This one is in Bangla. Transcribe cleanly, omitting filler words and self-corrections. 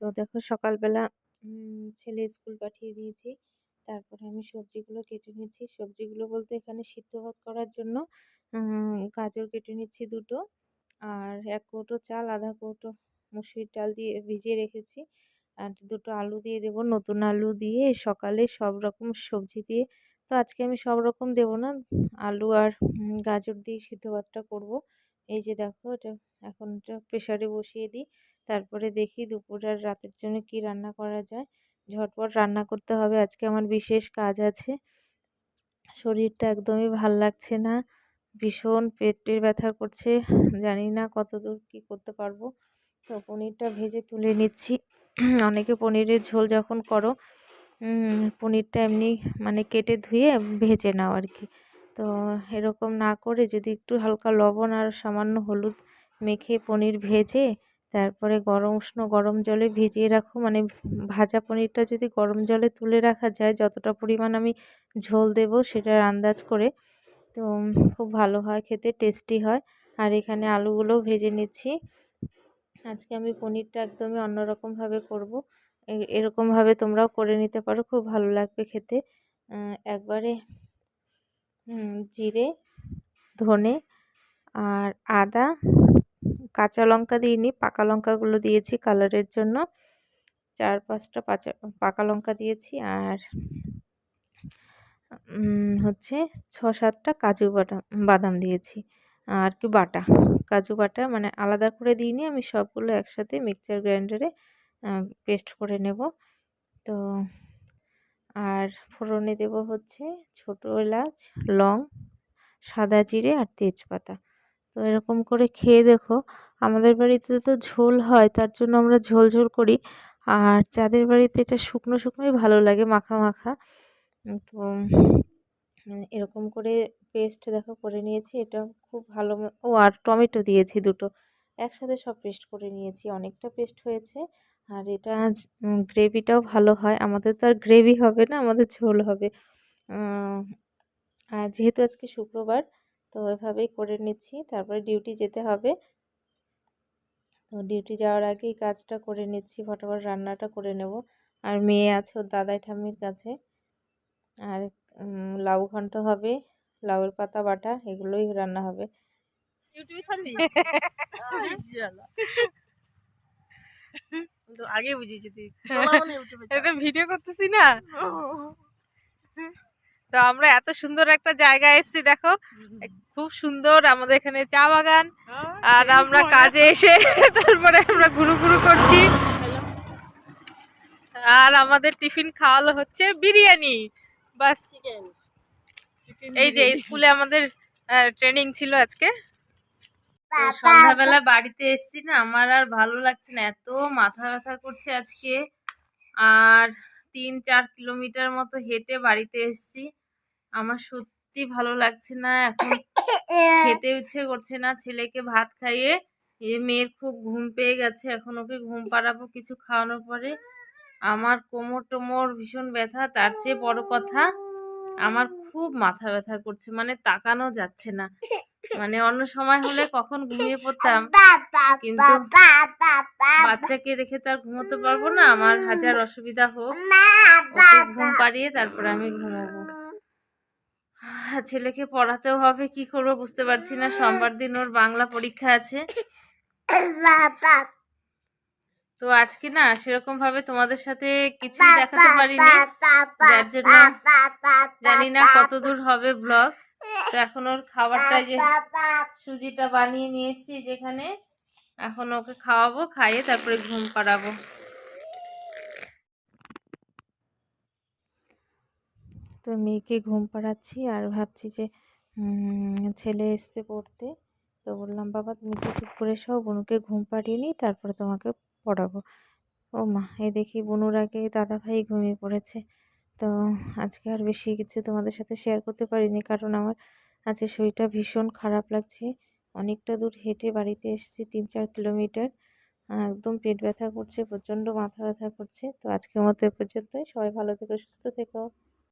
তো দেখো সকালবেলা ছেলে স্কুল পাঠিয়ে দিয়েছি। তারপরে আমি সবজিগুলো কেটে নিচ্ছি। সবজিগুলো বলতে এখানে সিদ্ধ ভাত করার জন্য গাজর কেটে নিচ্ছি ২ টো। আর ১ কৌটো চাল, আধা কৌটো মসুরির ডাল দিয়ে ভিজিয়ে রেখেছি। আর ২ টো আলু দিয়ে দেবো। নতুন আলু দিয়ে সকালে সব রকম সবজি দিয়ে, তো আজকে আমি সব রকম দেবো না। আলু আর গাজর দিয়ে সিদ্ধ ভাতটা করব। এই যে দেখো এখন এটা প্রেসারে বসিয়ে দিই। তারপরে দেখি দুপুর আর রাতের জন্য কি রান্না করা যায়। ঝটপট রান্না করতে হবে, আজকে আমার বিশেষ কাজ আছে। শরীরটা একদমই ভাল লাগছে না। ভীষণ পেটে ব্যথা করছে। জানি না কতদূর কি করতে পারবো। তো পনিরটা ভেজে তুলে নিচ্ছি। অনেকে পনিরের ঝোল যখন করো পনিরটা এমনি মানে কেটে ধুয়ে ভেজে নাও আর কি। তো এরকম না করে যদি একটু হালকা লবণ আর সামান্য হলুদ মেখে পনির ভেজে তারপরে উষ্ণ গরম জলে ভিজিয়ে রাখো, মানে ভাজা পনিরটা যদি গরম জলে তুলে রাখা যায়, যতটা পরিমাণ আমি ঝোল দেব সেটার আন্দাজ করে, তো খুব ভালো হয় খেতে, টেস্টি হয়। আর এখানে আলুগুলোও ভেজে নিচ্ছি। আজকে আমি পনিরটা একদমই অন্যরকমভাবে করব। এরকমভাবে তোমরাও করে নিতে পারো, খুব ভালো লাগবে খেতে। একবারে জিরে, ধনে আর আদা, কাঁচা লঙ্কা দিইনি, পাকা লঙ্কাগুলো দিয়েছি কালারের জন্য। ৪-৫টা পাকা লঙ্কা দিয়েছি। আর হচ্ছে ৬-৭টা বাদাম দিয়েছি আর কি বাটা, কাজু বাটা, মানে আলাদা করে দিইনি, আমি সবগুলো একসাথে মিক্সচার গ্রাইন্ডারে পেস্ট করে নেব। তো আর ফোড়নে দেব হচ্ছে ছোটো এলাচ, লং, সাদা জিরে আর তেজপাতা। তো এরকম করে খেয়ে দেখো। আমাদের বাড়িতে তো ঝোল হয়, তার জন্য আমরা ঝোল ঝোল করি। আর যাদের বাড়িতে এটা শুকনো শুকনোই ভালো লাগে, মাখা মাখা, তো এরকম করে পেস্ট দেখো করে নিয়েছি। এটা খুব ভালো আর টমেটো দিয়েছি ২ টো, একসাথে সব পেস্ট করে নিয়েছি, অনেকটা পেস্ট হয়েছে। আর এটা গ্রেভিটাও ভালো হয়। আমাদের তো আর গ্রেভি হবে না, আমাদের ঝোল হবে। আর যেহেতু আজকে শুক্রবার, তো এভাবেই করে নিচ্ছি। তারপরে ডিউটি যেতে হবে, তো ডিউটি যাওয়ার আগেই কাজটা করে নিচ্ছি, ফটাফট রান্নাটা করে নেব। আর মেয়ে আছে ওর দাদাই ঠাম্মির কাছে। আর লাউ ঘন্ট হবে, লাউয়ের পাতা বাটা, এগুলোই রান্না হবে। ইউটিউবে ছাড়লি তো আগে বুঝিয়েছি তুই এটা ভিডিও করতেছি না। তো আমরা এত সুন্দর একটা জায়গায় এসেছি দেখো, খুব সুন্দর আমাদের এখানে চা বাগান। আর আমরা কাজে এসে তারপরে আমরা ঘুরু ঘুরু করছি। আর আমাদের টিফিন খাওয়ালো হচ্ছে বিরিয়ানি, বাস। এই যে স্কুলে আমাদের ট্রেনিং ছিল আজকে। তো সন্ধ্যাবেলা বাড়িতে এসছি না, আমার আর ভালো লাগছে না, এত মাথা ব্যথা করছে আজকে। আর ৩-৪ কিলোমিটার মতো হেঁটে বাড়িতে এসছি। আমার সত্যি ভালো লাগছে না, এখন খেতে ইচ্ছে করছে না। ছেলেকে ভাত খাইয়ে মেয়ের খুব ঘুম পেয়ে গেছে, এখন ওকে ঘুম পাড়াবো কিছু খাওয়ানোর পরে। আমার কোমর টোমর ভীষণ ব্যথা, তার চেয়ে বড় কথা আমার খুব মাথা ব্যথা করছে, মানে তাকানো যাচ্ছে না। মানে অন্য সময় হলে কখন ঘুমিয়ে পড়তাম, কিন্তু বাচ্চাকে রেখে তো আর ঘুমোতে পারবো না, আমার হাজার অসুবিধা হোক, ওকে ঘুম পাড়িয়ে তারপরে আমি ঘুমাবো। ছেলেকে পড়াতেও হবে, কি করবো বুঝতে পারছি না। সোমবার দিন ওর বাংলা পরীক্ষা আছে। তো আজকে না সেরকম ভাবে তোমাদের সাথে কিছুই দেখাতে পারিনি, যার জন্য জানি না কতদূর হবে ব্লগ। তো এখন ওর খাবারটা, যে সুজিটা বানিয়ে নিয়ে এসেছি যেখানে, এখন ওকে খাওয়াবো, খাইয়ে তারপরে ঘুম পাড়াবো। তো মেয়েকে ঘুম পাড়াচ্ছি আর ভাবছি যে ছেলে এসছে পড়তে, তো বললাম বাবা তুমি তো চুপ করে এসো, বোনুকে ঘুম পাড়িয়ে নিই তারপরে তোমাকে পড়াবো। ও মা, এই দেখি বোনুর আগে দাদা ভাই ঘুমিয়ে পড়েছে। তো আজকে আর বেশি কিছু তোমাদের সাথে শেয়ার করতে পারিনি, কারণ আমার আজকে শরীরটা ভীষণ খারাপ লাগছে। অনেকটা দূর হেঁটে বাড়িতে এসেছি, ৩-৪ কিলোমিটার। একদম পেট ব্যথা করছে, প্রচণ্ড মাথা ব্যথা করছে। তো আজকের মতো এ পর্যন্তই। সবাই ভালো থেকো, সুস্থ থেকো।